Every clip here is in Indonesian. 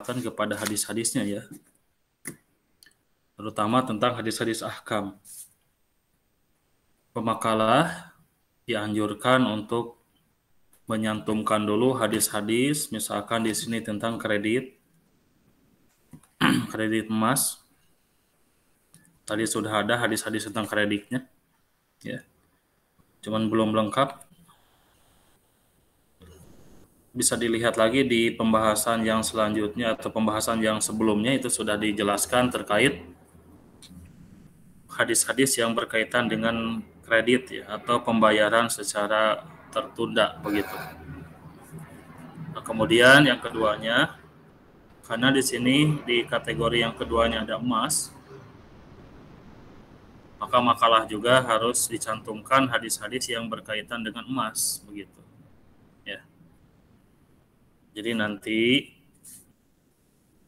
kepada hadis-hadisnya ya, terutama tentang hadis-hadis ahkam. Pemakalah dianjurkan untuk menyantumkan dulu hadis-hadis, misalkan di sini tentang kredit emas. Tadi sudah ada hadis-hadis tentang kreditnya, ya. Cuman belum lengkap. Bisa dilihat lagi di pembahasan yang selanjutnya atau pembahasan yang sebelumnya itu sudah dijelaskan terkait hadis-hadis yang berkaitan dengan kredit ya atau pembayaran secara tertunda begitu. Nah, kemudian yang keduanya, karena di sini di kategori yang keduanya ada emas, maka makalah juga harus dicantumkan hadis-hadis yang berkaitan dengan emas begitu. Ya. Jadi nanti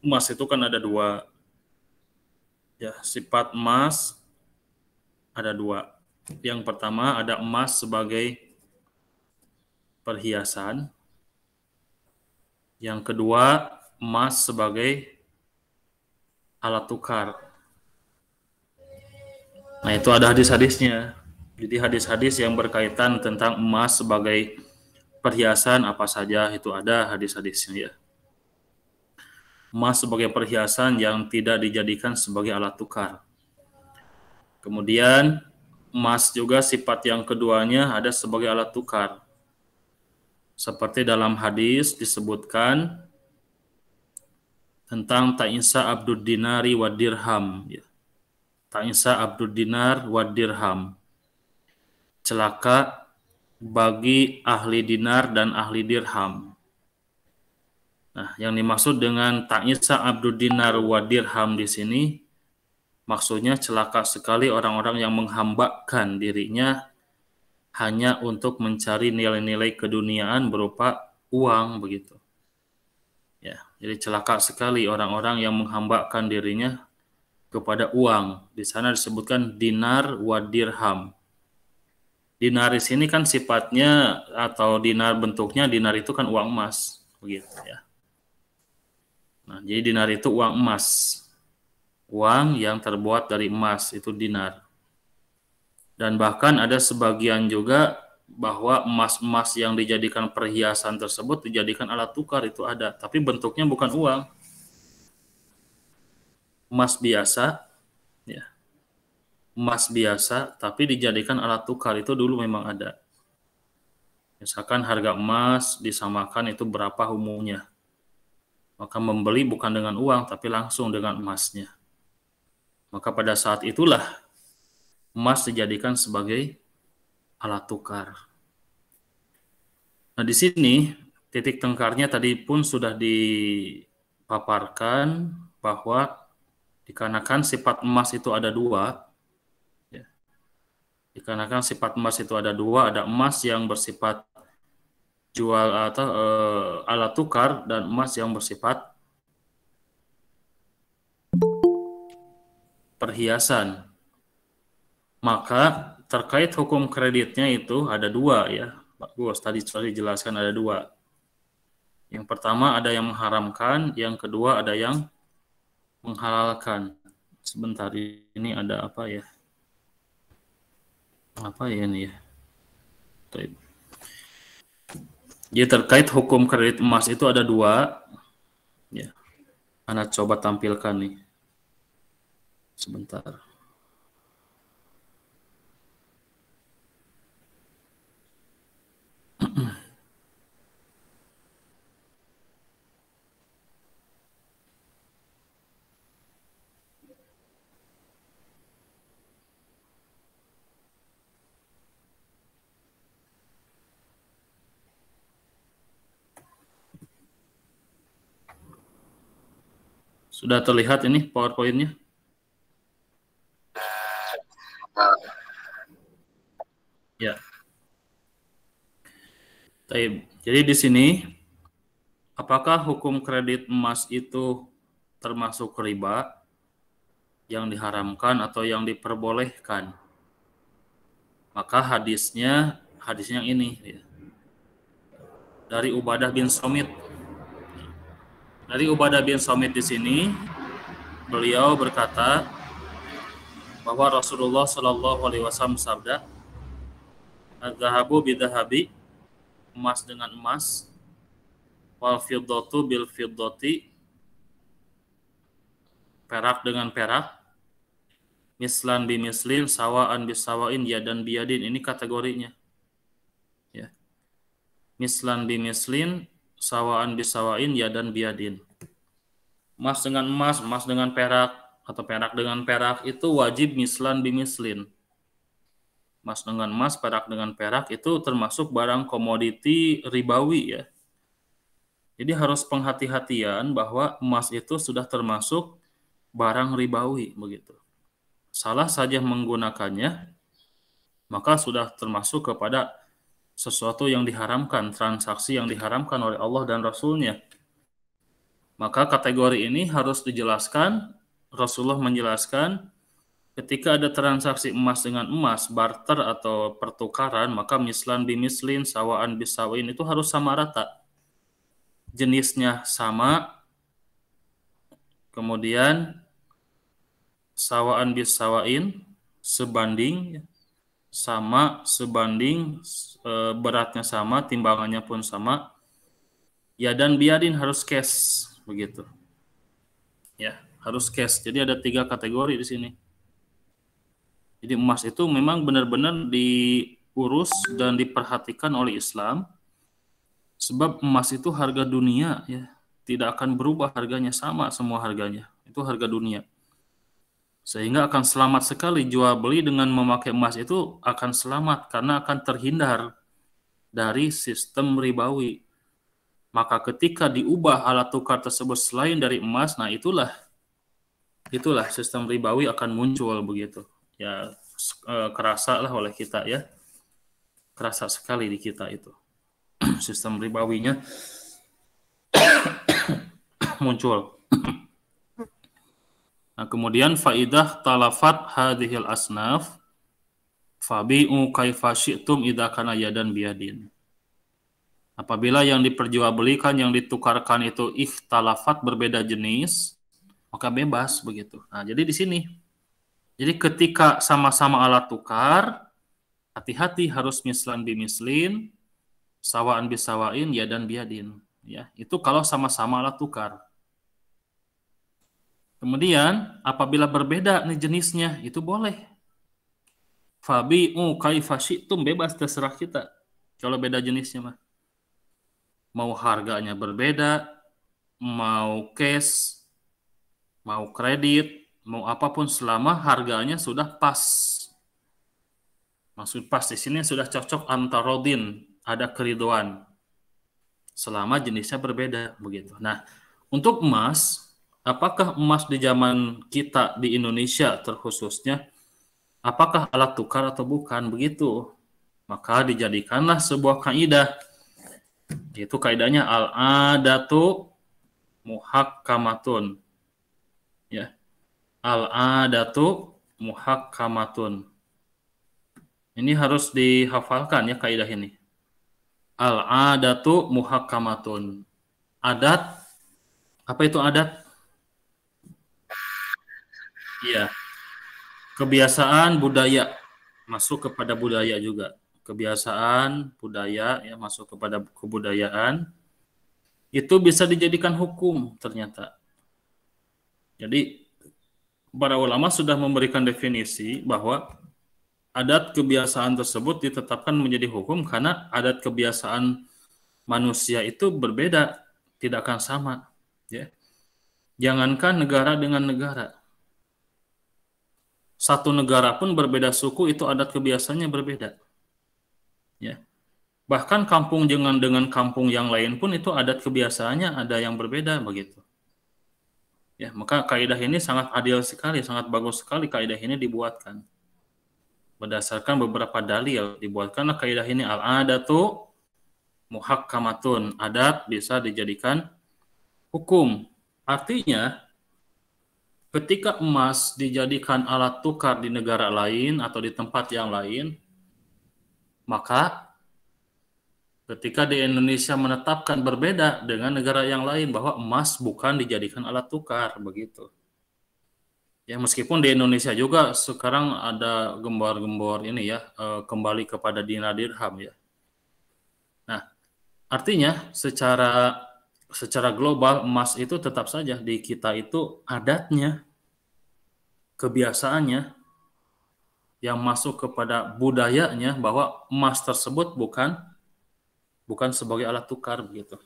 emas itu kan ada dua. Ya, sifat emas ada dua. Yang pertama ada emas sebagai perhiasan. Yang kedua, emas sebagai alat tukar. Nah, itu ada hadis-hadisnya. Jadi hadis-hadis yang berkaitan tentang emas sebagai perhiasan apa saja itu ada hadis-hadisnya ya. Emas sebagai perhiasan yang tidak dijadikan sebagai alat tukar. Kemudian emas juga sifat yang keduanya ada sebagai alat tukar. Seperti dalam hadis disebutkan tentang ta'isa abdud dinari wa dirham ya. Ta'isa abdud dinar wa dirham. Celaka bagi ahli dinar dan ahli dirham. Nah, yang dimaksud dengan ta'isa abdud dinar wa dirham di sini maksudnya celaka sekali orang-orang yang menghambakan dirinya hanya untuk mencari nilai-nilai keduniaan berupa uang begitu. Ya, jadi celaka sekali orang-orang yang menghambakan dirinya kepada uang. Di sana disebutkan dinar wa dirham. Dinar di sini kan sifatnya atau dinar bentuknya dinar itu kan uang emas begitu ya. Nah, jadi dinar itu uang emas. Uang yang terbuat dari emas itu dinar. Dan bahkan ada sebagian juga bahwa emas-emas yang dijadikan perhiasan tersebut dijadikan alat tukar itu ada, tapi bentuknya bukan uang. Emas biasa ya. Emas biasa tapi dijadikan alat tukar itu dulu memang ada. Misalkan harga emas disamakan itu berapa umumnya. Maka membeli bukan dengan uang tapi langsung dengan emasnya. Maka pada saat itulah emas dijadikan sebagai alat tukar. Nah, di sini titik tengkarnya tadi pun sudah dipaparkan bahwa dikarenakan sifat emas itu ada dua, ya. Dikarenakan sifat emas itu ada dua, ada emas yang bersifat jual atau alat tukar dan emas yang bersifat perhiasan. Maka terkait hukum kreditnya itu ada dua ya, Pak Bos tadi sudah dijelaskan ada dua. Yang pertama ada yang mengharamkan, yang kedua ada yang menghalalkan. Sebentar ini ada apa ya? Apa ya ini ya? Jadi terkait hukum kredit emas itu ada dua. Ya, Anda coba tampilkan nih. Sebentar. Sudah terlihat ini PowerPoint-nya? Ya. Jadi di sini apakah hukum kredit emas itu termasuk riba yang diharamkan atau yang diperbolehkan? Maka hadisnya yang ini ya. Dari Ubadah bin Somit. Dari Ubadah bin Samit di sini, beliau berkata bahwa Rasulullah Shallallahu Alaihi Wasallam sabda, "Adzahabu bidahabi, emas dengan emas, wal fiddatu bil fiddati, perak dengan perak, mislan bimislin, sawaan bisawain, yadan biyadin." Ini kategorinya. Ya. Mislan bimislin, sawaan bisawain, yadan biyadin. Emas dengan emas, emas dengan perak, atau perak dengan perak itu wajib mislan bimislin. Emas dengan emas, perak dengan perak itu termasuk barang komoditi ribawi ya. Jadi harus penghati-hatian bahwa emas itu sudah termasuk barang ribawi begitu. Salah saja menggunakannya maka sudah termasuk kepada sesuatu yang diharamkan, transaksi yang diharamkan oleh Allah dan Rasul-Nya. Maka kategori ini harus dijelaskan. Rasulullah menjelaskan ketika ada transaksi emas dengan emas, barter atau pertukaran, maka mislan bimislin, sawaan bisawin itu harus sama rata. Jenisnya sama, kemudian sawaan bisawain sebanding, sama, sebanding, beratnya sama, timbangannya pun sama. Ya, dan biadin harus cash begitu. Ya, harus cash. Jadi ada 3 kategori di sini. Jadi emas itu memang benar-benar diurus dan diperhatikan oleh Islam, sebab emas itu harga dunia ya, tidak akan berubah harganya, sama semua harganya. Itu harga dunia. Sehingga akan selamat sekali jual beli dengan memakai emas itu akan selamat karena akan terhindar dari sistem ribawi. Maka ketika diubah alat tukar tersebut selain dari emas, nah itulah sistem ribawi akan muncul begitu. Ya kerasa lah oleh kita ya. Kerasa sekali di kita itu. Sistem ribawinya muncul. Nah, kemudian faidah talafat hadhil asnaf fabi'u kaifa syi'tum idza kana yadan biyadin. Apabila yang diperjualbelikan, yang ditukarkan itu ikhtalafat, berbeda jenis, maka bebas begitu. Nah, jadi di sini. Jadi ketika sama-sama alat tukar, hati-hati harus mislan bimislin, sawaan bisawain, yadan biyadin. Ya, itu kalau sama-sama alat tukar. Kemudian apabila berbeda nih jenisnya, itu boleh. Fabi'u kaifa syi'tum, bebas terserah kita. Kalau beda jenisnya mah. Mau harganya berbeda, mau cash, mau kredit, mau apapun selama harganya sudah pas. Maksud pas di sini sudah cocok antarodin, ada keriduan. Selama jenisnya berbeda begitu. Nah, untuk emas, apakah emas di zaman kita di Indonesia terkhususnya, apakah alat tukar atau bukan begitu? Maka dijadikanlah sebuah kaidah, yaitu kaidahnya al-adatu muhakkamatun. Ya. Al-adatu muhakkamatun. Ini harus dihafalkan ya kaidah ini. Al-adatu muhakkamatun. Adat, apa itu adat? Iya. Kebiasaan budaya, masuk kepada budaya juga. Kebiasaan budaya ya masuk kepada kebudayaan. Itu bisa dijadikan hukum ternyata. Jadi para ulama sudah memberikan definisi bahwa adat kebiasaan tersebut ditetapkan menjadi hukum karena adat kebiasaan manusia itu berbeda, tidak akan sama. Ya. Jangankan negara dengan negara. Satu negara pun berbeda suku, itu adat kebiasaannya berbeda. Ya. Bahkan kampung dengan kampung yang lain pun itu adat kebiasaannya ada yang berbeda begitu. Ya, maka kaidah ini sangat adil sekali, sangat bagus sekali kaidah ini dibuatkan. Berdasarkan beberapa dalil dibuatkanlah kaidah ini, al-adatu muhakkamatun, adat bisa dijadikan hukum. Artinya ketika emas dijadikan alat tukar di negara lain atau di tempat yang lain, maka Ketika di Indonesia menetapkan berbeda dengan negara yang lain bahwa emas bukan dijadikan alat tukar begitu. Ya meskipun di Indonesia juga sekarang ada gembor-gembor ini ya kembali kepada dinar dirham ya. Nah, artinya secara global emas itu tetap saja di kita itu adatnya, kebiasaannya yang masuk kepada budayanya bahwa emas tersebut bukan sebagai alat tukar begitu.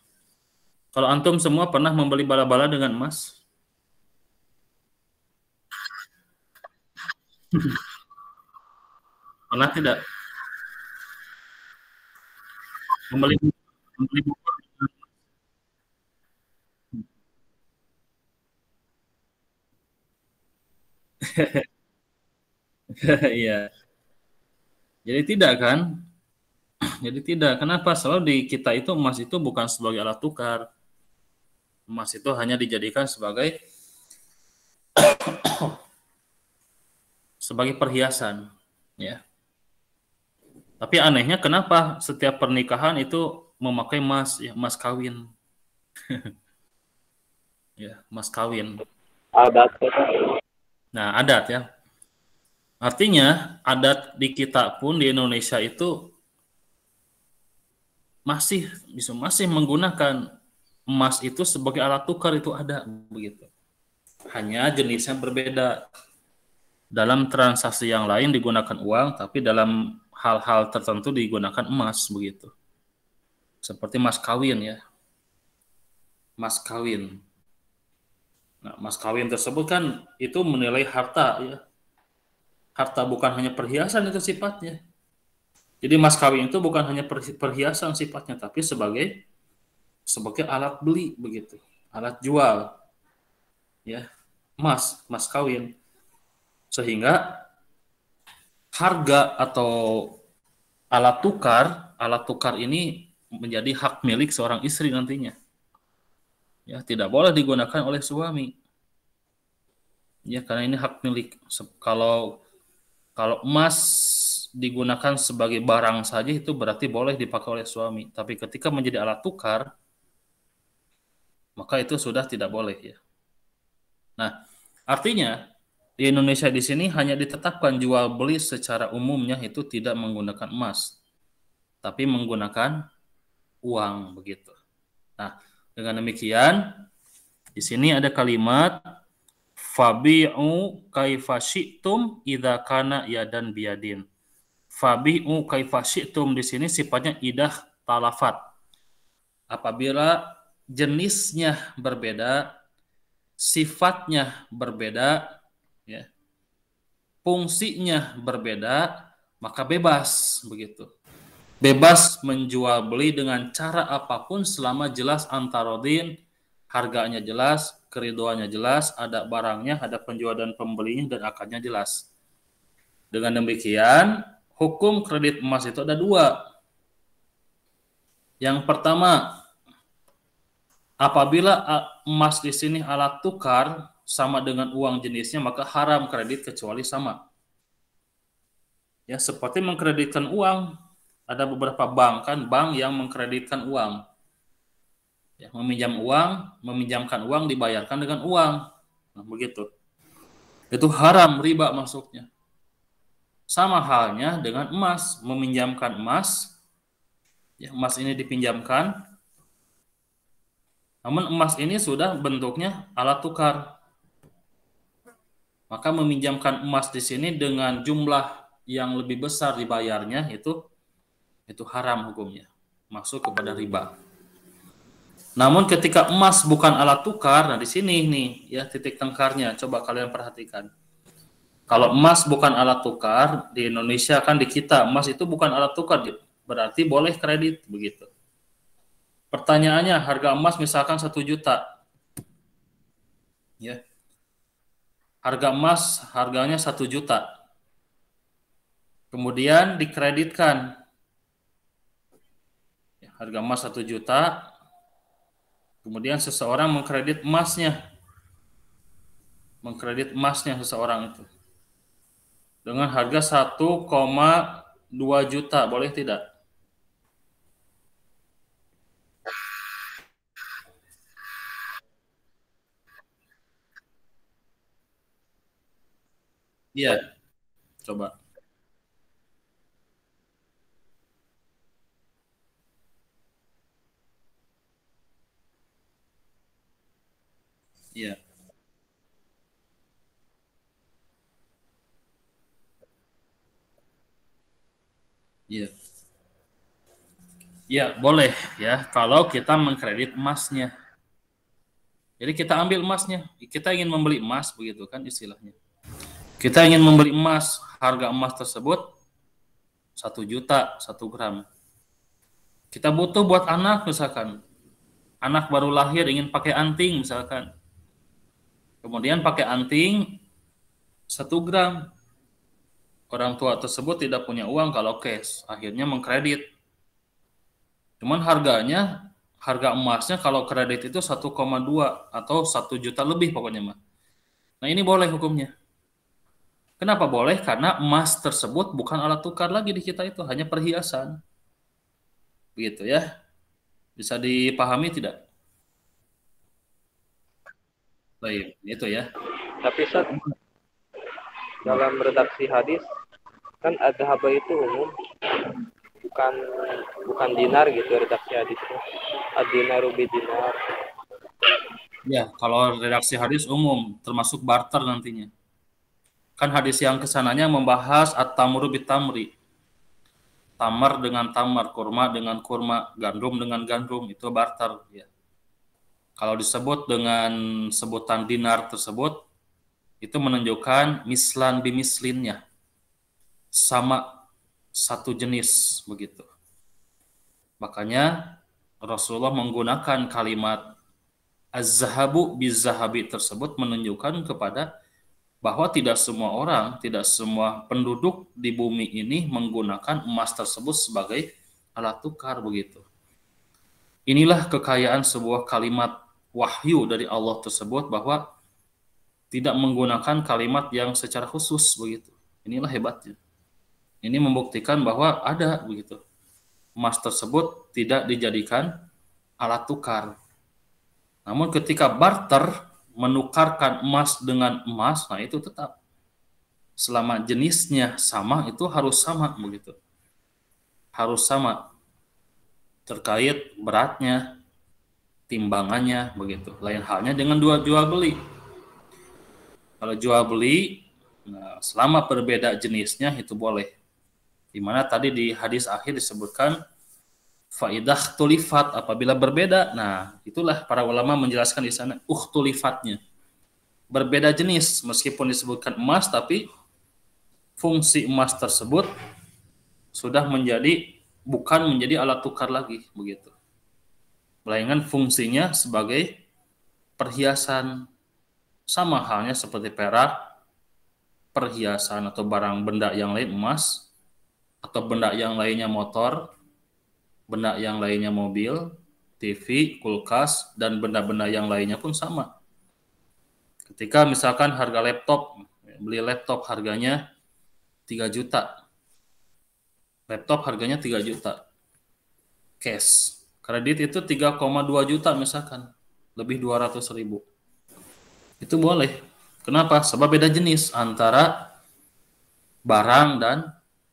Kalau antum semua pernah membeli bala-bala dengan emas? Pernah tidak? Membeli membeli iya. Jadi tidak kan? Jadi tidak. Kenapa? Selalu di kita itu emas itu bukan sebagai alat tukar. Emas itu hanya dijadikan sebagai perhiasan, ya. Tapi anehnya kenapa setiap pernikahan itu memakai emas, ya, emas kawin, ya, emas kawin. Adat. Nah, adat ya. Artinya adat di kita pun di Indonesia itu masih menggunakan emas itu sebagai alat tukar itu ada begitu. Hanya jenisnya berbeda. Dalam transaksi yang lain digunakan uang, tapi dalam hal-hal tertentu digunakan emas begitu. Seperti mas kawin ya, mas kawin. Nah, mas kawin tersebut kan itu menilai harta ya. Harta bukan hanya perhiasan itu sifatnya. Jadi mas kawin itu bukan hanya perhiasan sifatnya, tapi sebagai alat beli begitu, alat jual ya, mas kawin. Sehingga harga atau alat tukar ini menjadi hak milik seorang istri nantinya. Ya, tidak boleh digunakan oleh suami. Ya, karena ini hak milik. Kalau kalau emas digunakan sebagai barang saja itu berarti boleh dipakai oleh suami. Tapi ketika menjadi alat tukar, maka itu sudah tidak boleh ya. Nah, artinya di Indonesia di sini hanya ditetapkan jual beli secara umumnya itu tidak menggunakan emas, tapi menggunakan uang begitu. Nah, dengan demikian di sini ada kalimat fabi'u kaifa syi'tum idza kana yadan biyadin. Fabi'u kaifa syi'tum di sini sifatnya idah talafat. Apabila jenisnya berbeda, sifatnya berbeda, ya, fungsinya berbeda, maka bebas begitu. Bebas menjual beli dengan cara apapun selama jelas antarodin, harganya jelas, keridoannya jelas, ada barangnya, ada penjual dan pembelinya, dan akadnya jelas. Dengan demikian, hukum kredit emas itu ada dua. Yang pertama, apabila emas di sini alat tukar sama dengan uang jenisnya, maka haram kredit kecuali sama. Ya, seperti mengkreditkan uang. Ada beberapa bank yang mengkreditkan uang. Ya, meminjamkan uang dibayarkan dengan uang. Nah, begitu. Itu haram riba masuknya. Sama halnya dengan emas, meminjamkan emas. Ya, emas ini dipinjamkan. Namun emas ini sudah bentuknya alat tukar. Maka meminjamkan emas di sini dengan jumlah yang lebih besar dibayarnya itu haram hukumnya. Masuk kepada riba. Namun ketika emas bukan alat tukar, nah di sini nih ya titik tengkarnya. Coba kalian perhatikan. Kalau emas bukan alat tukar di Indonesia kan di kita emas itu bukan alat tukar, berarti boleh kredit begitu. Pertanyaannya harga emas misalkan 1 juta, ya harga emas harganya 1 juta, kemudian dikreditkan ya, harga emas 1 juta, kemudian seseorang mengkredit emasnya seseorang itu dengan harga 1,2 juta, boleh tidak? Iya, coba. Iya, iya. Iya, boleh ya kalau kita mengkredit emasnya. Jadi kita ambil emasnya, kita ingin membeli emas begitu kan istilahnya. Kita ingin membeli emas, harga emas tersebut 1 juta 1 gram. Kita butuh buat anak misalkan, anak baru lahir ingin pakai anting misalkan. Kemudian pakai anting 1 gram. Orang tua tersebut tidak punya uang kalau cash, akhirnya mengkredit. Cuman harga emasnya kalau kredit itu 1,2 atau 1 juta lebih pokoknya mah. Nah ini boleh hukumnya. Kenapa boleh? Karena emas tersebut bukan alat tukar lagi di kita itu, hanya perhiasan. Begitu ya. Bisa dipahami tidak? Baik, itu ya. Tapi Ustaz, dalam redaksi hadis kan ada haba itu umum, bukan bukan dinar gitu redaksi hadisnya. Ad-dinaru bidinar. Ya, kalau redaksi hadis umum, termasuk barter nantinya. Kan hadis yang kesananya membahas at-tamru bitamri. Tamar dengan tamar, kurma dengan kurma, gandum dengan gandum, itu barter. Ya. Kalau disebut dengan sebutan dinar tersebut, itu menunjukkan mislan bimislinnya. Sama satu jenis, begitu. Makanya Rasulullah menggunakan kalimat az-zahabu biz-zahabi tersebut menunjukkan kepada bahwa tidak semua orang, tidak semua penduduk di bumi ini menggunakan emas tersebut sebagai alat tukar begitu. Inilah kekayaan sebuah kalimat wahyu dari Allah tersebut bahwa tidak menggunakan kalimat yang secara khusus begitu. Inilah hebatnya. Ini membuktikan bahwa ada begitu. Emas tersebut tidak dijadikan alat tukar. Namun ketika barter menukarkan emas dengan emas, nah itu tetap selama jenisnya sama itu harus sama begitu. Harus sama terkait beratnya, timbangannya begitu. Lain halnya dengan jual beli. Kalau jual beli, nah, selama berbeda jenisnya itu boleh. Dimana tadi di hadis akhir disebutkan faidah tulifat apabila berbeda. Nah, itulah para ulama menjelaskan di sana tulifatnya. Berbeda jenis meskipun disebutkan emas tapi fungsi emas tersebut sudah bukan menjadi alat tukar lagi begitu. Melainkan fungsinya sebagai perhiasan, sama halnya seperti perak, perhiasan atau barang benda yang lain emas, atau benda yang lainnya motor, benda yang lainnya mobil, TV, kulkas, dan benda-benda yang lainnya pun sama. Ketika misalkan harga laptop, beli laptop harganya 3 juta. Laptop harganya 3 juta. Cash. Kredit itu 3,2 juta misalkan. Lebih 200 ribu. Itu boleh. Kenapa? Sebab beda jenis antara barang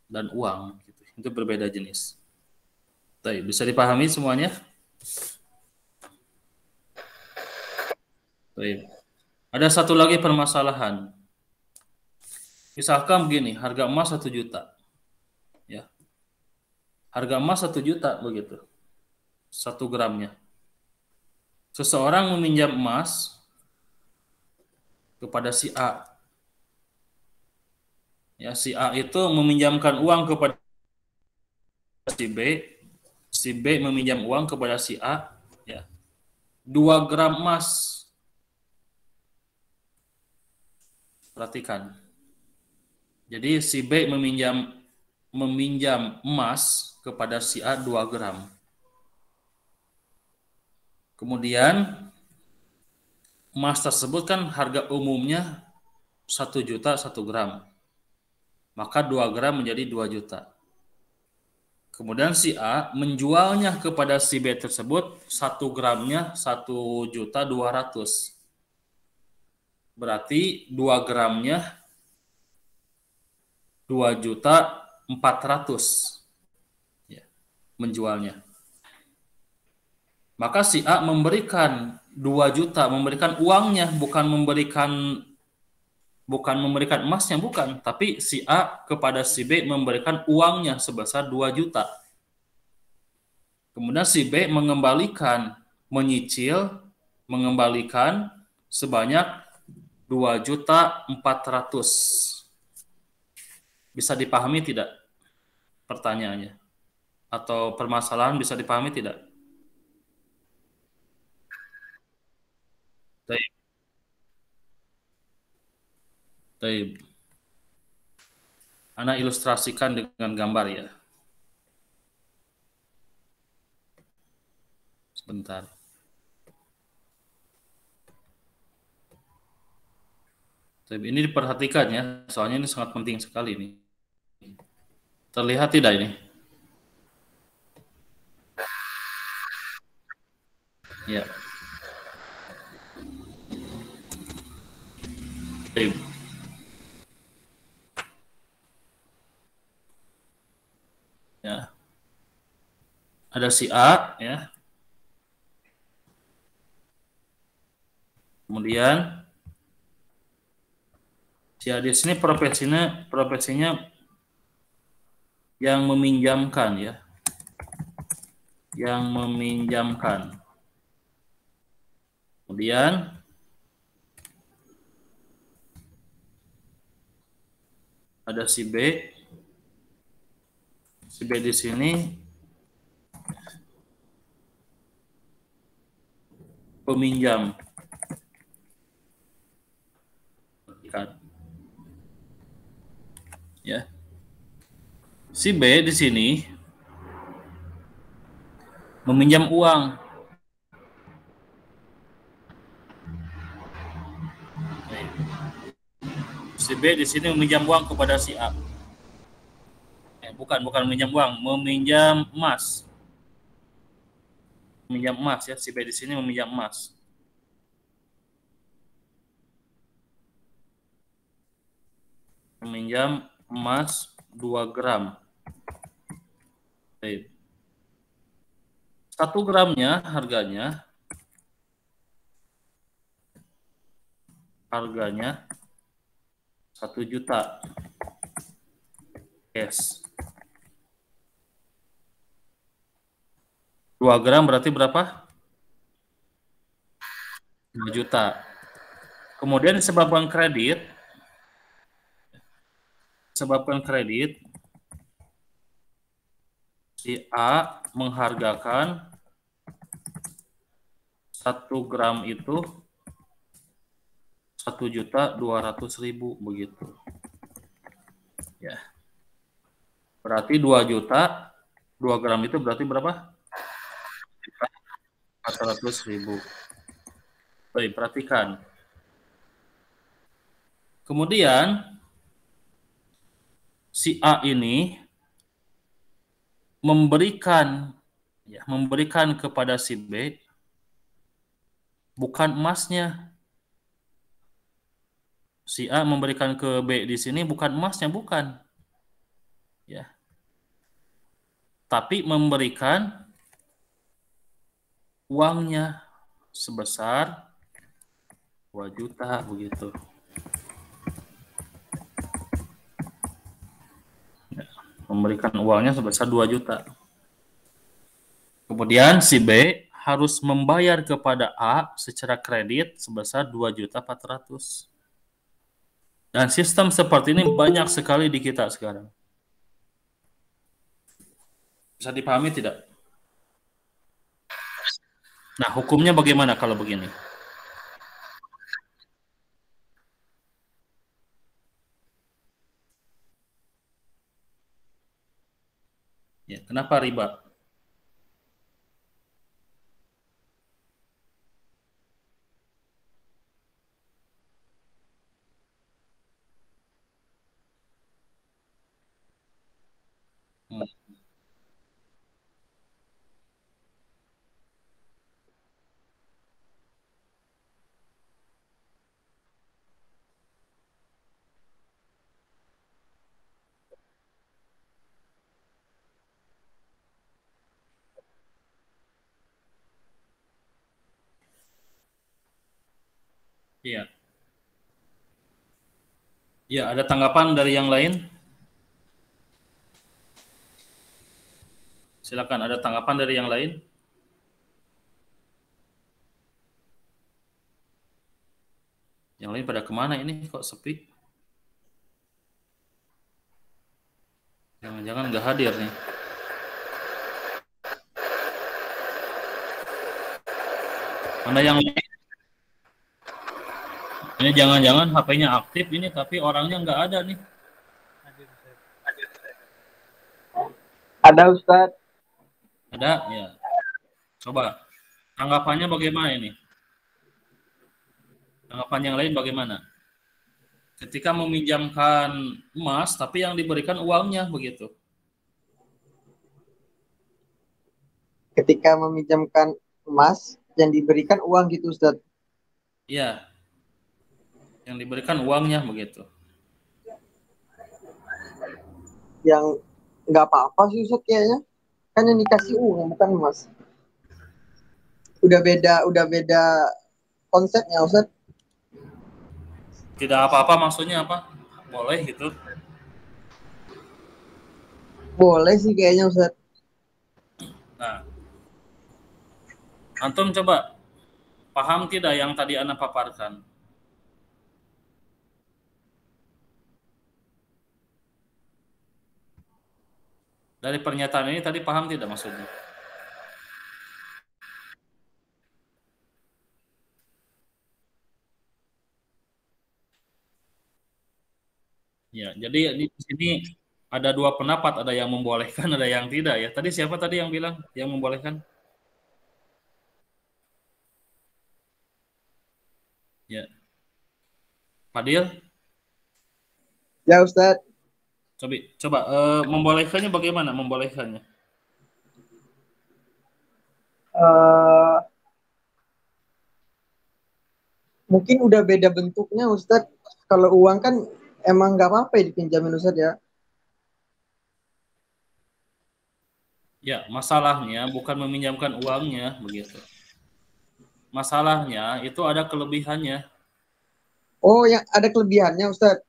dan uang. Itu berbeda jenis. Baik, bisa dipahami semuanya? Baik. Ada satu lagi permasalahan. Misalkan begini, harga emas 1 juta. Ya. Harga emas 1 juta begitu. 1 gramnya. Seseorang meminjam emas kepada si A. Ya, si A itu meminjamkan uang kepada si B. Si B meminjam uang kepada si A. Ya. 2 gram emas. Perhatikan. Jadi si B meminjam emas kepada si A 2 gram. Kemudian emas tersebut kan harga umumnya 1 juta 1 gram. Maka 2 gram menjadi 2 juta. Kemudian si A menjualnya kepada si B tersebut 1 gramnya 1 juta 200. Berarti 2 gramnya 2.400.000 ya, menjualnya. Maka si A memberikan 2 juta, memberikan uangnya, bukan memberikan emasnya, bukan, tapi si A kepada si B memberikan uangnya sebesar 2 juta. Kemudian si B mengembalikan sebanyak 2.400.000. Bisa dipahami tidak pertanyaannya? Atau permasalahan bisa dipahami tidak? Baik. Baik. Ana ilustrasikan dengan gambar ya. Sebentar. Ini diperhatikan ya, soalnya ini sangat penting sekali ini. Terlihat tidak ini? Ya. Baik. Ya. Ada si A ya. Kemudian si A di sini profesinya yang meminjamkan ya. Yang meminjamkan. Kemudian ada si B. Si B di sini peminjam. Ya. Si B di sini meminjam uang. Si B di sini meminjam uang kepada si A. Bukan meminjam uang, meminjam emas. Meminjam emas ya, si B di sini meminjam emas. Meminjam emas 2 gram. Baik. 1 gramnya harganya 1 juta. Yes. 2 gram berarti berapa? 2 juta. Kemudian disebabkan kredit si A menghargakan 1 gram itu 1.200.000 begitu. Ya. Berarti 2 juta, 2 gram itu berarti berapa? 400.000. Baik, perhatikan. Kemudian si A ini memberikan kepada si B bukan emasnya. Si A memberikan ke B di sini bukan emasnya, bukan. Ya. Tapi memberikan uangnya sebesar 2 juta begitu. Ya. Memberikan uangnya sebesar 2 juta. Kemudian si B harus membayar kepada A secara kredit sebesar 2.400.000. Dan sistem seperti ini banyak sekali di kita sekarang. Bisa dipahami tidak? Nah, hukumnya bagaimana kalau begini? Ya, kenapa riba? Hmm. Iya. Ya, ada tanggapan dari yang lain? Silakan, ada tanggapan dari yang lain? Yang lain pada kemana ini? Kok sepi? Jangan-jangan nggak hadir nih. Mana yang lain? Ini jangan-jangan HP-nya aktif ini, tapi orangnya nggak ada nih. Ada Ustadz. Ada? Ya. Coba. Tanggapannya bagaimana ini? Tanggapan yang lain bagaimana? Ketika meminjamkan emas, tapi yang diberikan uangnya begitu. Ketika meminjamkan emas yang diberikan uang gitu Ustadz. Iya. Yang diberikan uangnya begitu. Yang nggak apa-apa sih Ustadz kayaknya. Kan yang dikasih uang bukan emas. Udah beda konsepnya Ustadz. Tidak apa-apa maksudnya apa? Boleh gitu. Boleh sih kayaknya Ustadz. Nah, antum coba paham tidak yang tadi Anda paparkan? Dari pernyataan ini tadi paham tidak maksudnya? Ya, jadi di sini ada dua pendapat, ada yang membolehkan, ada yang tidak ya. Tadi siapa tadi yang bilang yang membolehkan? Ya, Fadil, Ya Ustadz. coba membolehkannya bagaimana? Membolehkannya? Mungkin udah beda bentuknya Ustadz. Kalau uang kan emang nggak apa-apa ya dipinjamin Ustadz ya. Ya, masalahnya bukan meminjamkan uangnya begitu. Masalahnya itu ada kelebihannya. Oh, yang ada kelebihannya Ustadz.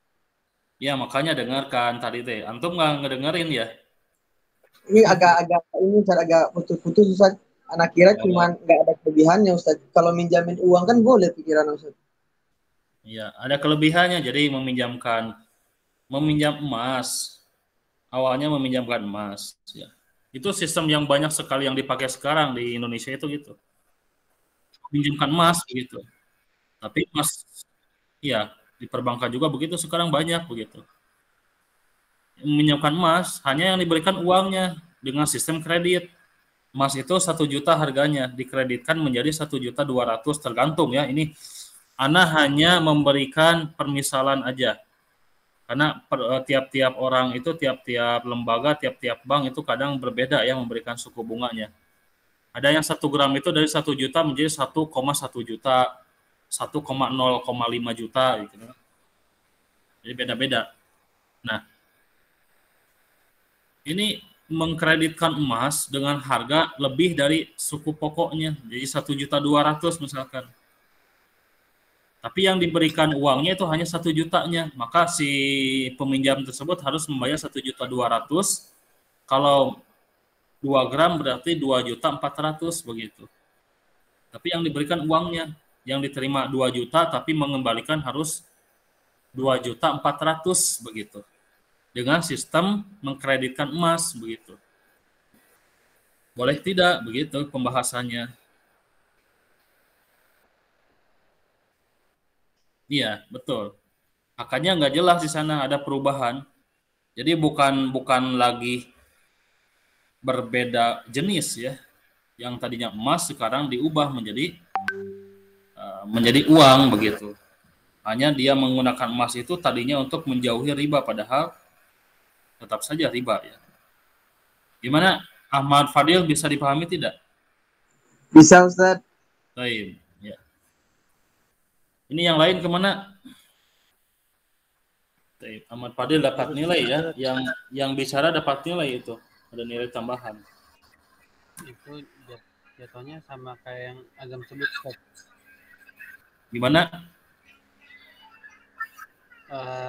Ya, makanya dengarkan tadi teh. Antum nggak ngedengerin ya? Ini agak ini Ustadz, agak putus-putus Ustadz. Anak kira cuman nggak ada kelebihannya Ustadz. Kalau minjamin uang kan boleh pikiran Ustadz. Ya, ada kelebihannya. Jadi meminjam emas. Awalnya meminjamkan emas. Ya. Itu sistem yang banyak sekali yang dipakai sekarang di Indonesia itu gitu. Meminjamkan emas begitu. Tapi emas, ya di perbankan juga begitu sekarang banyak begitu. Meminjamkan emas hanya yang diberikan uangnya dengan sistem kredit. Emas itu 1 juta harganya, dikreditkan menjadi 1.200.000 tergantung ya. Ini Ana hanya memberikan permisalan aja. Karena tiap-tiap orang itu, tiap-tiap lembaga, tiap-tiap bank itu kadang berbeda ya memberikan suku bunganya. Ada yang 1 gram itu dari 1 juta menjadi 1,1 juta, 1,0,5 juta gitu. Jadi beda-beda. Nah, ini mengkreditkan emas dengan harga lebih dari suku pokoknya, jadi 1.200.000 misalkan. Tapi yang diberikan uangnya itu hanya 1 jutanya, maka si peminjam tersebut harus membayar 1.200.000. Kalau 2 gram berarti 2.400.000 begitu. Tapi yang diberikan uangnya, yang diterima 2 juta tapi mengembalikan harus 2.400.000 begitu. Dengan sistem mengkreditkan emas begitu. Boleh tidak begitu pembahasannya? Iya, betul. Makanya nggak jelas di sana ada perubahan. Jadi bukan lagi berbeda jenis ya. Yang tadinya emas sekarang diubah menjadi uang begitu. Hanya dia menggunakan emas itu tadinya untuk menjauhi riba, padahal tetap saja riba ya. Gimana Ahmad Fadil, bisa dipahami tidak? Bisa Ustadz. Baik. Ya. Ini yang lain kemana? Ahmad Fadil dapat nilai ya, yang bicara dapat nilai itu, ada nilai tambahan. Itu jatuhnya sama kayak yang Agam sebut. Gimana?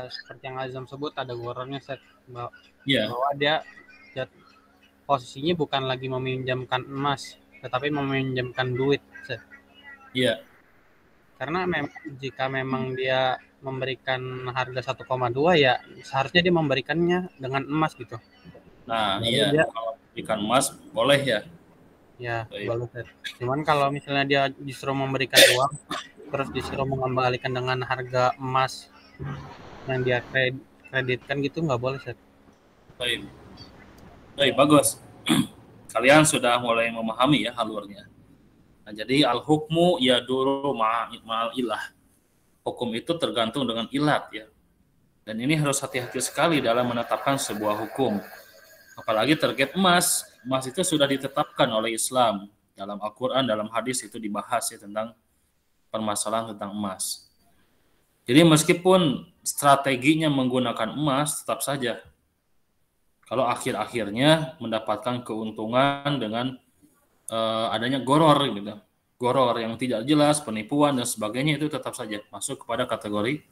seperti yang Azam sebut ada gorornya Set, Iya. bahwa dia posisinya bukan lagi meminjamkan emas, tetapi meminjamkan duit Set. Iya. Karena jika memang dia memberikan harga 1,2 ya seharusnya dia memberikannya dengan emas gitu. Nah, Lalu iya. dia Kalau ikan emas boleh ya. ya Baik. boleh Set. Cuman kalau misalnya dia justru memberikan uang terus disuruh mengembalikan dengan harga emas yang dia kreditkan gitu nggak boleh Set. Baik. Baik, bagus. Kalian sudah mulai memahami ya alurnya. Nah, jadi al-hukmu yaduru ma'al ilah. Hukum itu tergantung dengan ilat ya. Dan ini harus hati-hati sekali dalam menetapkan sebuah hukum. Apalagi terkait emas. Emas itu sudah ditetapkan oleh Islam. Dalam Al-Quran, dalam hadis itu dibahas ya tentang permasalahan tentang emas. Jadi meskipun strateginya menggunakan emas, tetap saja kalau akhir-akhirnya mendapatkan keuntungan dengan adanya goror gitu. Goror yang tidak jelas, penipuan dan sebagainya, itu tetap saja masuk kepada kategori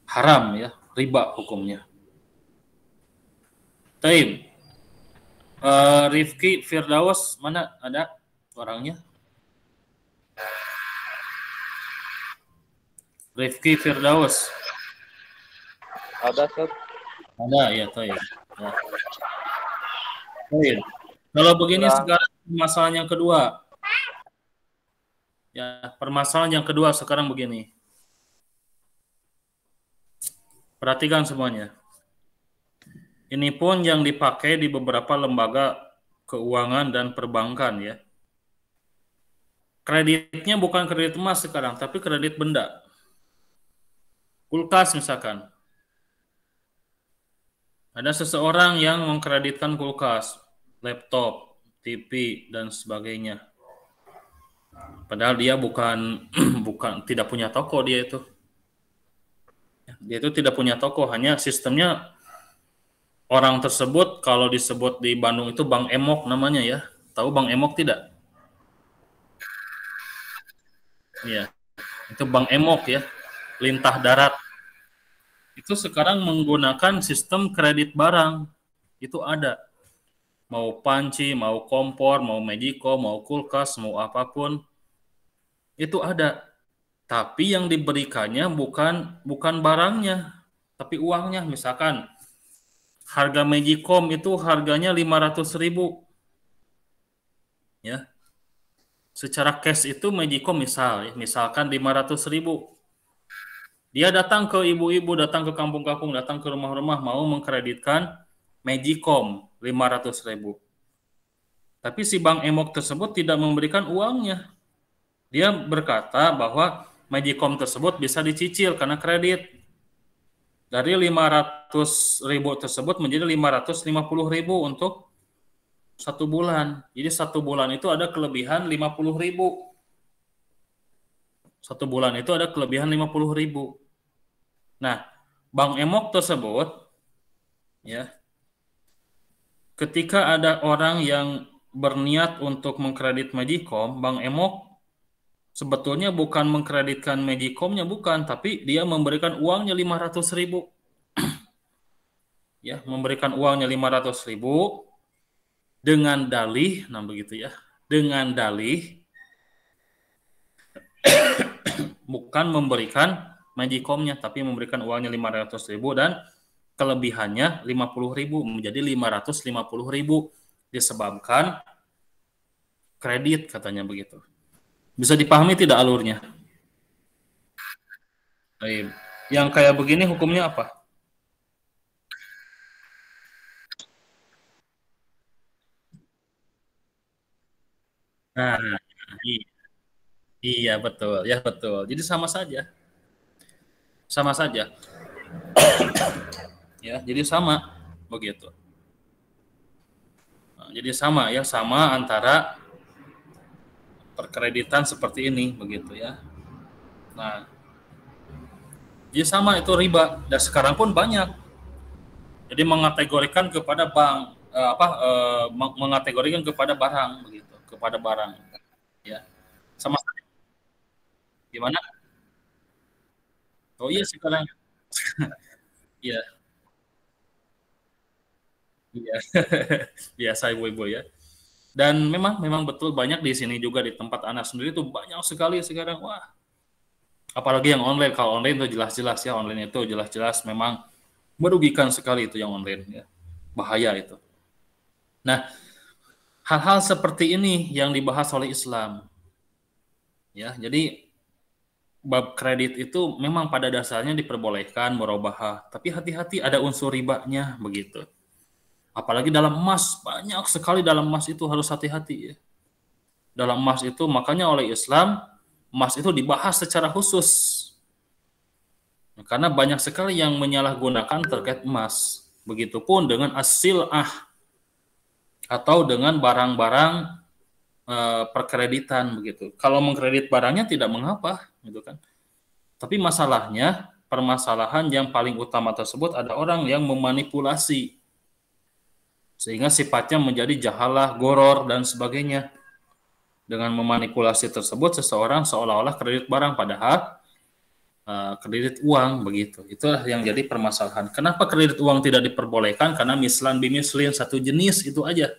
haram ya, riba hukumnya. Taib. Rifki Firdaus mana ada orangnya? Rifki Firdaus. Ada Set. Ada ya, Taib. Ya. Taib. Kalau begini sekarang permasalahan yang kedua. Ya, permasalahan yang kedua sekarang begini. Perhatikan semuanya. Ini pun yang dipakai di beberapa lembaga keuangan dan perbankan ya. Kreditnya bukan kredit emas sekarang, tapi kredit benda. Kulkas misalkan. Ada seseorang yang mengkreditkan kulkas, laptop, TV dan sebagainya. Padahal dia bukan tidak punya toko dia itu. Dia itu tidak punya toko, hanya sistemnya orang tersebut kalau disebut di Bandung itu Bang Emok namanya ya. Tahu Bang Emok tidak? Iya. Itu Bang Emok ya. Lintah darat. Itu sekarang menggunakan sistem kredit barang. Itu ada. Mau panci, mau kompor, mau Magicom, mau kulkas, mau apapun. Itu ada. Tapi yang diberikannya bukan barangnya, tapi uangnya. Misalkan harga Magicom itu harganya 500.000. Ya. Secara cash itu Magicom misalkan 500.000. Dia datang ke ibu-ibu, datang ke kampung-kampung, datang ke rumah-rumah mau mengkreditkan Magicom 500.000. Tapi si Bang Emok tersebut tidak memberikan uangnya. Dia berkata bahwa Magicom tersebut bisa dicicil karena kredit. Dari 500.000 tersebut menjadi 550.000 untuk 1 bulan. Jadi 1 bulan itu ada kelebihan 50.000. 1 bulan itu ada kelebihan 50.000. Nah, Bang Emok tersebut ya, ketika ada orang yang berniat untuk mengkredit Magicom, Bang Emok sebetulnya bukan mengkreditkan Magicomnya, bukan, tapi dia memberikan uangnya 500.000. Ya, memberikan uangnya 500.000 dengan dalih, nah begitu ya, dengan dalih bukan memberikan Magicomnya, tapi memberikan uangnya 500.000 dan kelebihannya 50.000 menjadi 550.000 disebabkan kredit katanya begitu. Bisa dipahami tidak alurnya? Baik. Yang kayak begini hukumnya apa? Nah, iya betul, ya betul. Jadi sama saja. Sama saja. Ya, jadi sama begitu. Nah, jadi sama ya, sama antara perkreditan seperti ini begitu ya. Nah, jadi sama itu riba dan sekarang pun banyak. Jadi mengategorikan kepada bank mengategorikan kepada barang begitu, kepada barang ya. Sama saja. Gimana? Oh iya sekarang, iya, iya, biasa ibu-ibu ya. Dan memang memang betul banyak di sini juga di tempat anak sendiri tuh banyak sekali sekarang. Wah, apalagi yang online. Kalau online itu jelas-jelas ya, online itu jelas-jelas memang merugikan sekali itu yang online ya. Bahaya itu. Nah, hal-hal seperti ini yang dibahas oleh Islam. Ya, jadi bab kredit itu memang pada dasarnya diperbolehkan murabahah, tapi hati-hati ada unsur ribanya begitu. Apalagi dalam emas, banyak sekali dalam emas itu harus hati-hati ya. Dalam emas itu makanya oleh Islam emas itu dibahas secara khusus. Karena banyak sekali yang menyalahgunakan terkait emas. Begitupun dengan as-sil'ah atau dengan barang-barang perkreditan begitu. Kalau mengkredit barangnya tidak mengapa gitu kan. Tapi masalahnya, permasalahan yang paling utama tersebut ada orang yang memanipulasi sehingga sifatnya menjadi jahalah, goror dan sebagainya. Dengan memanipulasi tersebut seseorang seolah-olah kredit barang padahal kredit uang begitu. Itulah yang jadi permasalahan. Kenapa kredit uang tidak diperbolehkan? Karena mislan bimislin satu jenis itu aja.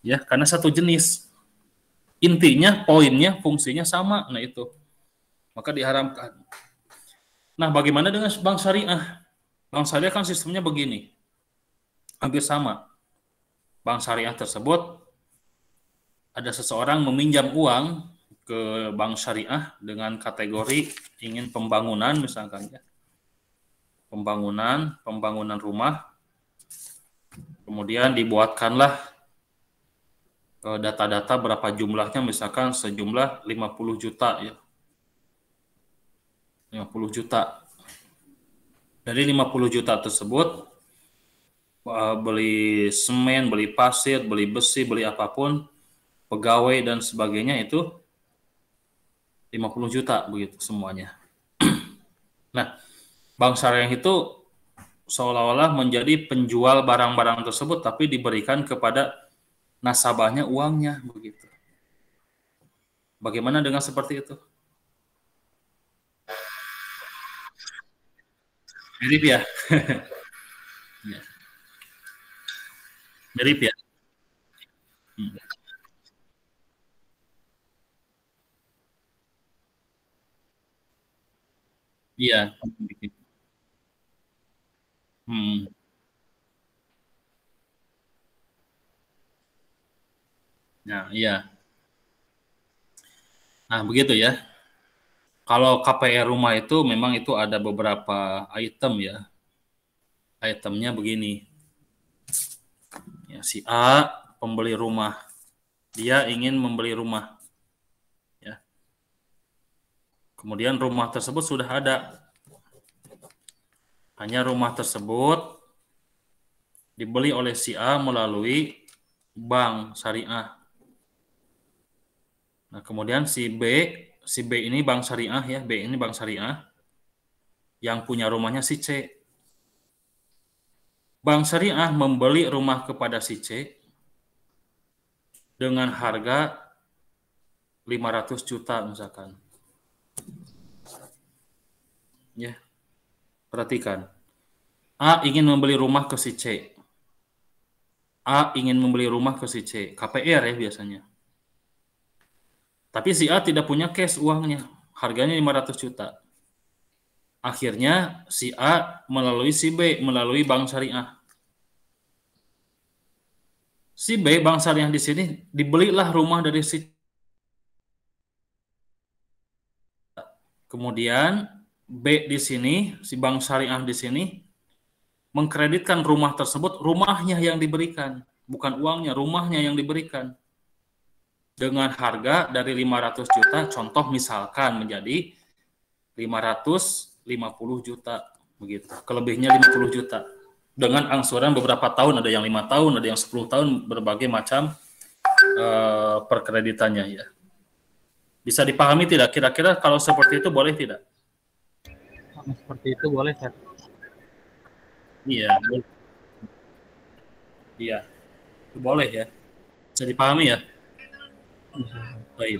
Ya, karena satu jenis. Intinya, poinnya, fungsinya sama. Nah itu. Maka diharamkan. Nah, bagaimana dengan bank syariah? Bank syariah kan sistemnya begini. Hampir sama. Bank syariah tersebut ada seseorang meminjam uang ke bank syariah dengan kategori ingin pembangunan misalkan ya. Pembangunan rumah. Kemudian dibuatkanlah data-data berapa jumlahnya misalkan sejumlah 50 juta ya. 50 juta. Dari 50 juta tersebut beli semen, beli pasir, beli besi, beli apapun, pegawai dan sebagainya itu 50 juta begitu semuanya. Nah, bank syariah itu seolah-olah menjadi penjual barang-barang tersebut tapi diberikan kepada nasabahnya uangnya begitu. Bagaimana dengan seperti itu? Mirip ya? Ya. Mirip ya? Hmm. Iya. Hmm. Nah, iya. Nah, begitu ya. Kalau KPR rumah itu memang itu ada beberapa item ya. Itemnya begini. Ya, si A pembeli rumah. Dia ingin membeli rumah. Ya. Kemudian rumah tersebut sudah ada. Hanya rumah tersebut dibeli oleh si A melalui bank syariah. Nah, kemudian si B ini bank syariah ya, B ini bank syariah yang punya rumahnya si C. Bank syariah membeli rumah kepada si C dengan harga 500 juta misalkan. Ya, perhatikan. A ingin membeli rumah ke si C. A ingin membeli rumah ke si C. KPR ya biasanya. Tapi si A tidak punya cash uangnya. Harganya 500 juta. Akhirnya si A melalui si B, melalui bank syariah. Si B, bank syariah di sini, dibelilah rumah dari si. Kemudian B di sini, si bank syariah di sini, mengkreditkan rumah tersebut, rumahnya yang diberikan. Bukan uangnya, rumahnya yang diberikan. Dengan harga dari 500 juta, contoh misalkan menjadi 550 juta. Begitu. Kelebihnya 50 juta. Dengan angsuran beberapa tahun, ada yang 5 tahun, ada yang 10 tahun, berbagai macam perkreditannya ya. Bisa dipahami tidak? Kira-kira kalau seperti itu boleh tidak? Seperti itu boleh, Sir. Iya, boleh. Iya, itu boleh ya. Bisa dipahami ya? Baik.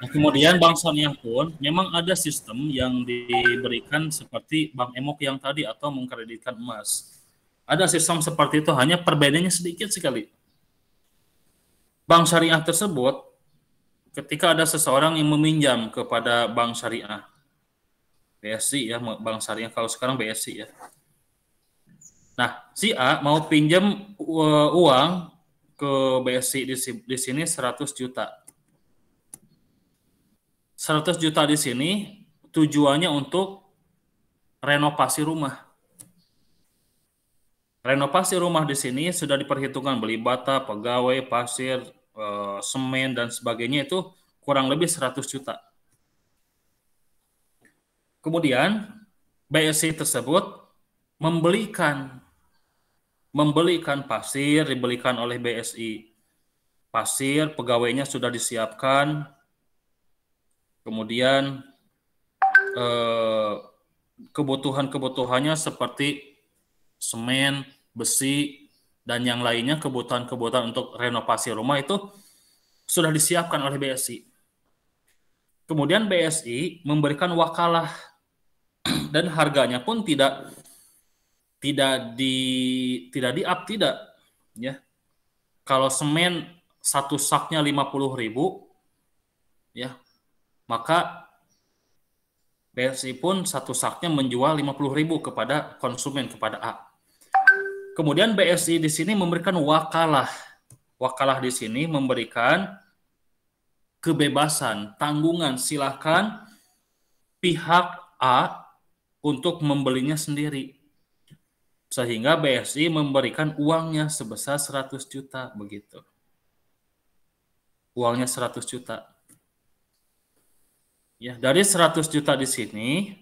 Nah, kemudian bank syariah pun memang ada sistem yang diberikan seperti bank emok yang tadi atau mengkreditkan emas. Ada sistem seperti itu, hanya perbedaannya sedikit sekali. Bank syariah tersebut, ketika ada seseorang yang meminjam kepada bank syariah, BSI ya, bank syariah kalau sekarang BSI ya. Nah, si A mau pinjam uang ke BSI di sini 100 juta. 100 juta di sini tujuannya untuk renovasi rumah. Renovasi rumah di sini sudah diperhitungkan beli bata, pegawai, pasir, semen dan sebagainya itu kurang lebih 100 juta. Kemudian BSI tersebut membelikan pasir, dibelikan oleh BSI. Pasir, pegawainya sudah disiapkan. Kemudian kebutuhan-kebutuhannya seperti semen, besi, dan yang lainnya, kebutuhan-kebutuhan untuk renovasi rumah itu sudah disiapkan oleh BSI. Kemudian BSI memberikan wakalah dan harganya pun tidak di-up, ya. Kalau semen satu saknya 50.000 ya, maka BSI pun satu saknya menjual 50.000 kepada konsumen, kepada A. Kemudian BSI di sini memberikan wakalah. Wakalah di sini memberikan kebebasan, tanggungan, silakan pihak A untuk membelinya sendiri. Sehingga BSI memberikan uangnya sebesar 100 juta begitu. Uangnya 100 juta. Ya, dari 100 juta di sini,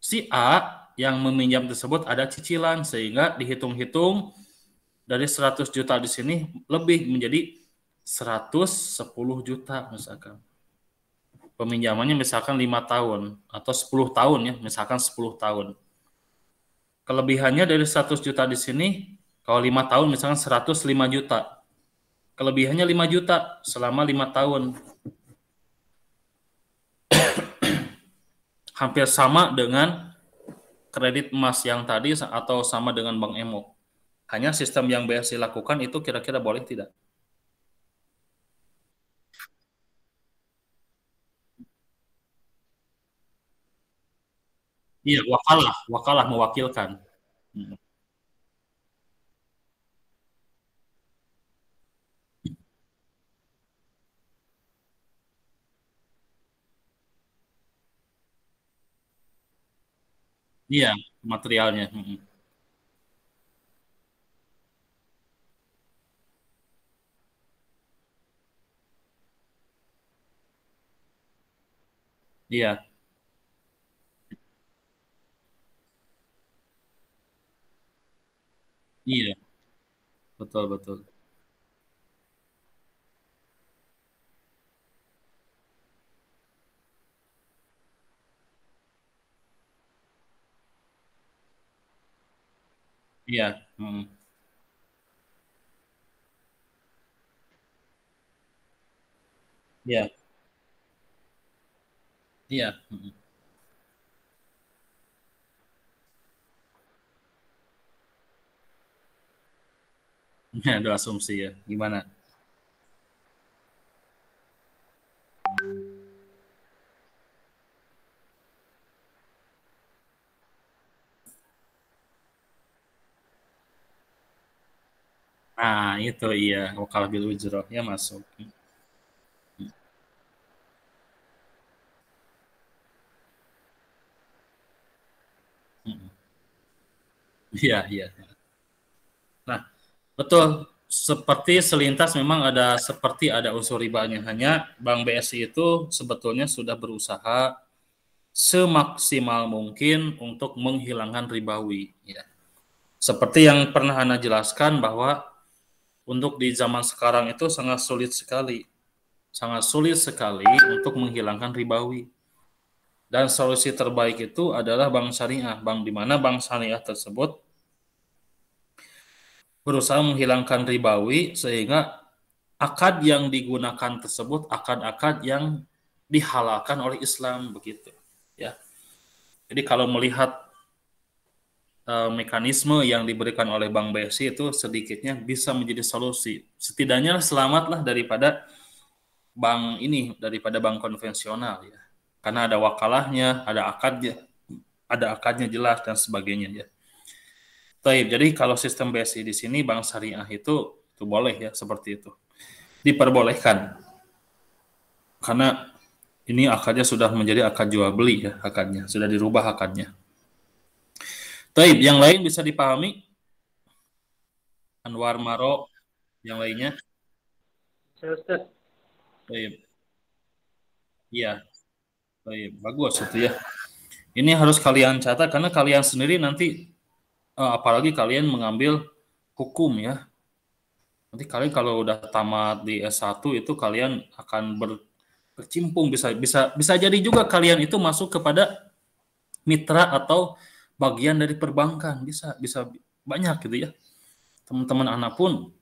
si A yang meminjam tersebut ada cicilan, sehingga dihitung-hitung dari 100 juta di sini lebih menjadi 110 juta misalkan. Peminjamannya misalkan 5 tahun atau 10 tahun ya, misalkan 10 tahun. Kelebihannya dari 100 juta di sini, kalau 5 tahun misalkan 105 juta. Kelebihannya 5 juta selama 5 tahun. Hampir sama dengan kredit emas yang tadi atau sama dengan Bank Emo. Hanya sistem yang BSI lakukan itu kira-kira boleh tidak? Iya, wakalah mewakilkan. Iya, materialnya. Iya, iya, betul betul. Iya, iya, iya. Ada asumsi ya. Gimana? Nah, itu iya, wakal bil ujroh ya masuk. Iya, iya. Nah, betul. Seperti selintas memang ada unsur ribanya. Hanya Bank BSI itu sebetulnya sudah berusaha semaksimal mungkin untuk menghilangkan ribawi. Ya. Seperti yang pernah Anda jelaskan bahwa untuk di zaman sekarang itu sangat sulit sekali untuk menghilangkan ribawi. Dan solusi terbaik itu adalah bank syariah, bank di mana bank syariah tersebut berusaha menghilangkan ribawi sehingga akad yang digunakan tersebut akad-akad yang dihalalkan oleh Islam begitu ya. Jadi kalau melihat mekanisme yang diberikan oleh Bank BSI itu sedikitnya bisa menjadi solusi. Setidaknya selamatlah daripada bank ini, daripada bank konvensional ya. Karena ada wakalahnya, ada akadnya jelas dan sebagainya ya. Taib. Jadi kalau sistem BSI di sini bank syariah itu boleh ya seperti itu. Diperbolehkan. Karena ini akadnya sudah menjadi akad jual beli ya, akadnya sudah dirubah akadnya. Taib, yang lain bisa dipahami? Anwar Maro, yang lainnya? Saya Ustaz. Taib. Iya. Taib, bagus itu ya. Ini harus kalian catat karena kalian sendiri nanti apalagi kalian mengambil hukum ya. Nanti kalian kalau udah tamat di S1 itu kalian akan berkecimpung bisa jadi juga kalian itu masuk kepada mitra atau bagian dari perbankan bisa banyak gitu ya. Teman-teman anak pun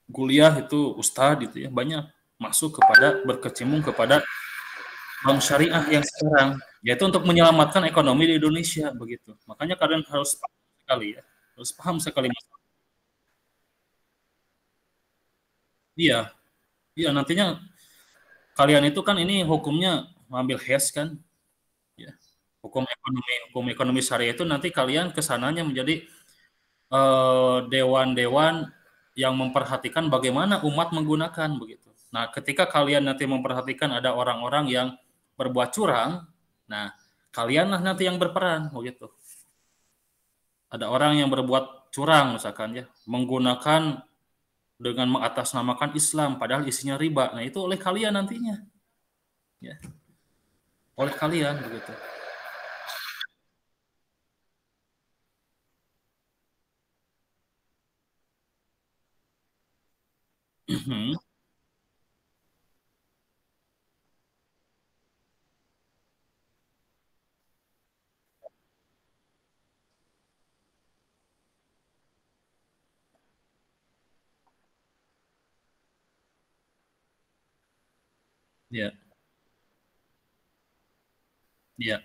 kuliah itu ustadz gitu ya, banyak masuk kepada berkecimpung kepada bank syariah yang sekarang, yaitu untuk menyelamatkan ekonomi di Indonesia begitu. Makanya kalian harus paham sekali ya, harus paham sekali. Iya, iya nantinya kalian itu kan ini hukumnya ngambil HES kan, ya. Hukum ekonomi syariah itu nanti kalian kesananya menjadi dewan-dewan yang memperhatikan bagaimana umat menggunakan begitu. Nah, ketika kalian nanti memperhatikan ada orang-orang yang berbuat curang, nah kalianlah nanti yang berperan begitu. Ada orang yang berbuat curang misalkan ya, menggunakan dengan mengatasnamakan Islam padahal isinya riba. Nah, itu oleh kalian nantinya. Ya. Oleh kalian begitu. Ya, ya,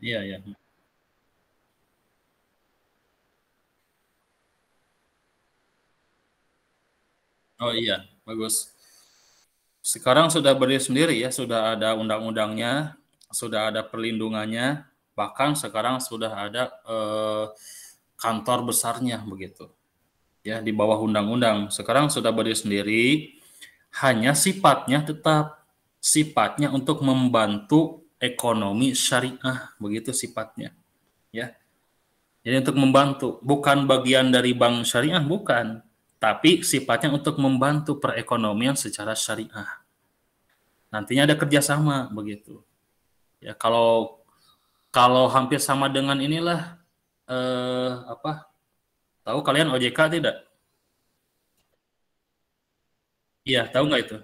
ya, ya. Oh iya, bagus. Sekarang sudah berdiri sendiri ya, sudah ada undang-undangnya, sudah ada perlindungannya, bahkan sekarang sudah ada kantor besarnya begitu. Ya, di bawah undang-undang. Sekarang sudah berdiri sendiri, hanya sifatnya untuk membantu ekonomi syariah, begitu sifatnya. Ya. Jadi untuk membantu, bukan bagian dari bank syariah, bukan. Tapi sifatnya untuk membantu perekonomian secara syariah. Nantinya ada kerjasama begitu. Ya kalau hampir sama dengan inilah apa? Tahu kalian OJK tidak? Iya, tahu nggak itu?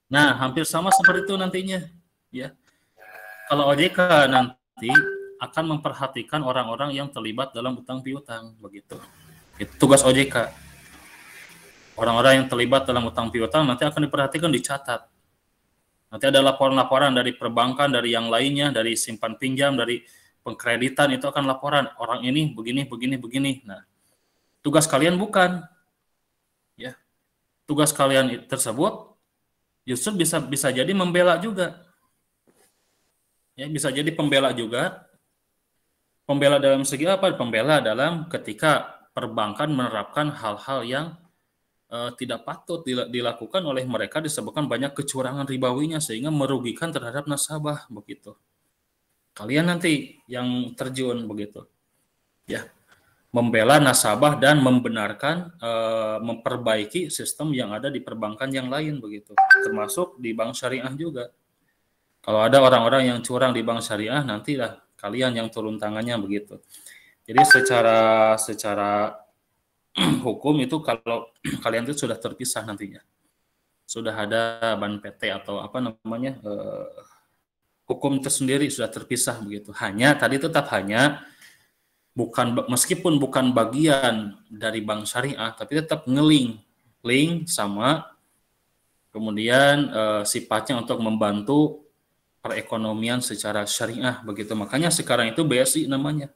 Nah, hampir sama seperti itu nantinya. Ya, kalau OJK nanti akan memperhatikan orang-orang yang terlibat dalam utang piutang begitu. Itu tugas OJK. Orang-orang yang terlibat dalam utang piutang nanti akan diperhatikan, dicatat. Nanti ada laporan-laporan dari perbankan, dari yang lainnya, dari simpan pinjam, dari pengkreditan, itu akan laporan orang ini begini. Nah, tugas kalian bukan, ya. Tugas kalian tersebut justru bisa jadi membela juga, ya, bisa jadi pembela juga. Pembela dalam segi apa? Pembela dalam ketika perbankan menerapkan hal-hal yang tidak patut dilakukan oleh mereka, disebabkan banyak kecurangan ribawinya sehingga merugikan terhadap nasabah begitu. Kalian nanti yang terjun begitu, ya, membela nasabah dan membenarkan memperbaiki sistem yang ada di perbankan yang lain begitu, termasuk di bank syariah juga. Kalau ada orang-orang yang curang di bank syariah, nantilah kalian yang turun tangannya begitu. Jadi secara hukum itu kalau kalian itu sudah terpisah nantinya. sudah ada ban PT atau apa namanya hukum tersendiri sudah terpisah begitu. Hanya tadi tetap hanya meskipun bukan bagian dari bank syariah, tapi tetap link sama kemudian sifatnya untuk membantu perekonomian secara syariah begitu. Makanya sekarang itu BSI namanya.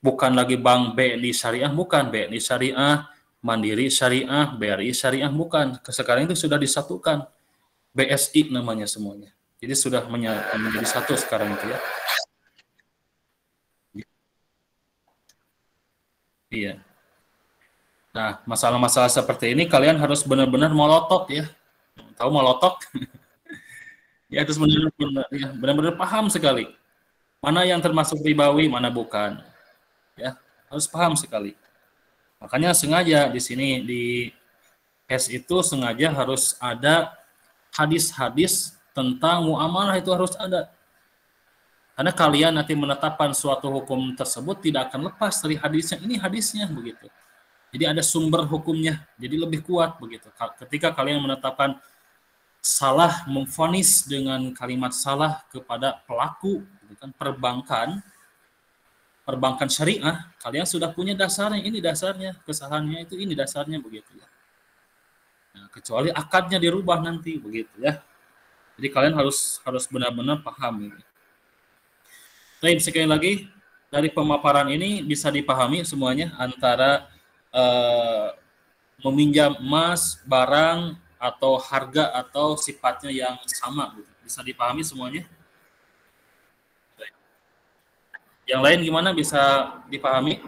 Bukan lagi bank BNI syariah, bukan BNI syariah, Mandiri syariah, BRI syariah, bukan. Sekarang itu sudah disatukan. BSI namanya semuanya. Jadi sudah menjadi satu sekarang itu ya. Iya. Nah, masalah-masalah seperti ini kalian harus benar-benar molotok ya. Tahu molotok? Ya harus benar-benar paham sekali. Mana yang termasuk ribawi, mana bukan. Ya, harus paham sekali. Makanya sengaja di sini di HES itu sengaja harus ada hadis-hadis tentang muamalah, itu harus ada. Karena kalian nanti menetapkan suatu hukum tersebut tidak akan lepas dari hadisnya. Ini hadisnya begitu. Jadi ada sumber hukumnya. Jadi lebih kuat begitu. Ketika kalian menetapkan salah, memvonis dengan kalimat salah kepada pelaku gitu kan, perbankan syariah, kalian sudah punya dasarnya, ini dasarnya, kesalahannya itu ini dasarnya begitu ya. Nah, kecuali akadnya dirubah nanti begitu ya. Jadi kalian harus benar-benar paham ini. Baik, sekali lagi dari pemaparan ini bisa dipahami semuanya antara meminjam emas, barang atau harga atau sifatnya yang sama gitu. Bisa dipahami semuanya? Yang lain gimana, bisa dipahami?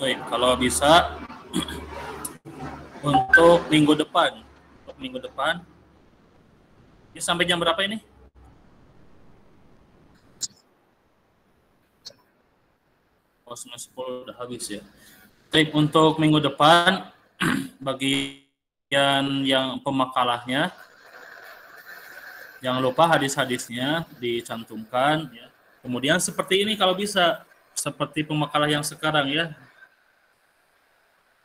Baik, kalau bisa untuk minggu depan. Ini sampai jam berapa ini? Oh, 10 udah habis ya. Baik, untuk minggu depan bagian yang pemakalahnya jangan lupa hadis-hadisnya dicantumkan ya. Kemudian seperti ini kalau bisa, seperti pemakalah yang sekarang ya.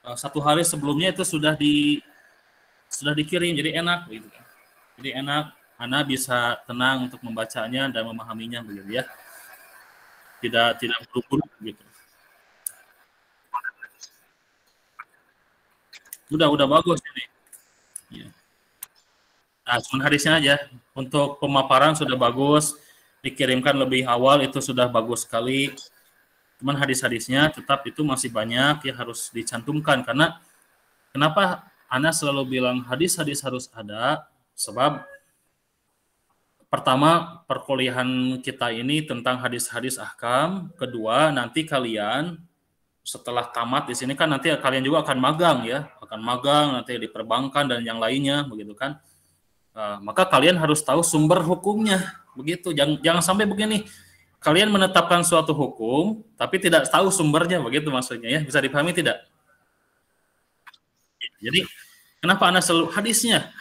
1 hari sebelumnya itu sudah dikirim, jadi enak gitu kan. Jadi enak, Anda bisa tenang untuk membacanya dan memahaminya begitu ya. Tidak buru-buru gitu. Udah bagus ini. Ya. Nah, cuma hadisnya aja. Untuk pemaparan sudah bagus, dikirimkan lebih awal itu sudah bagus sekali. Cuman hadis-hadisnya tetap itu masih banyak ya, harus dicantumkan. Karena kenapa Ana selalu bilang hadis-hadis harus ada? Sebab pertama, perkuliahan kita ini tentang hadis-hadis ahkam. Kedua, nanti kalian setelah tamat di sini kan nanti kalian juga akan magang ya, nanti di perbankan dan yang lainnya begitu kan. Maka kalian harus tahu sumber hukumnya begitu. Jangan sampai begini, kalian menetapkan suatu hukum tapi tidak tahu sumbernya begitu maksudnya ya. Bisa dipahami tidak? Jadi kenapa Anda selalu hadisnya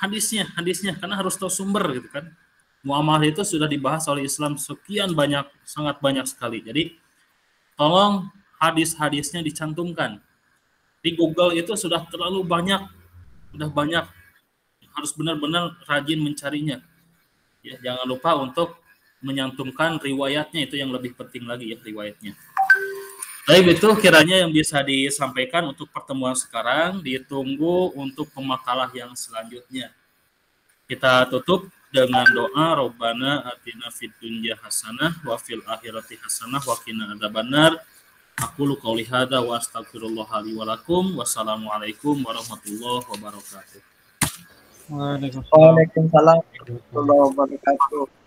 karena harus tahu sumber gitu kan. Muamalah itu sudah dibahas oleh Islam sekian banyak, sangat banyak sekali. Jadi tolong hadis-hadisnya dicantumkan. Di Google itu sudah terlalu banyak, harus benar-benar rajin mencarinya. Ya, jangan lupa untuk menyantumkan riwayatnya, itu yang lebih penting lagi ya, riwayatnya. Baik, itu kiranya yang bisa disampaikan untuk pertemuan sekarang. Ditunggu untuk pemakalah yang selanjutnya. Kita tutup dengan doa, Rabbana atina fid dunya hasanah wa fil akhirati hasanah wa qina adzabannar. Aqulu qouli hadza wa astaghfirullah li wa lakum. Wassalamualaikum warahmatullahi wabarakatuh. Waalaikumsalam warahmatullahi wabarakatuh.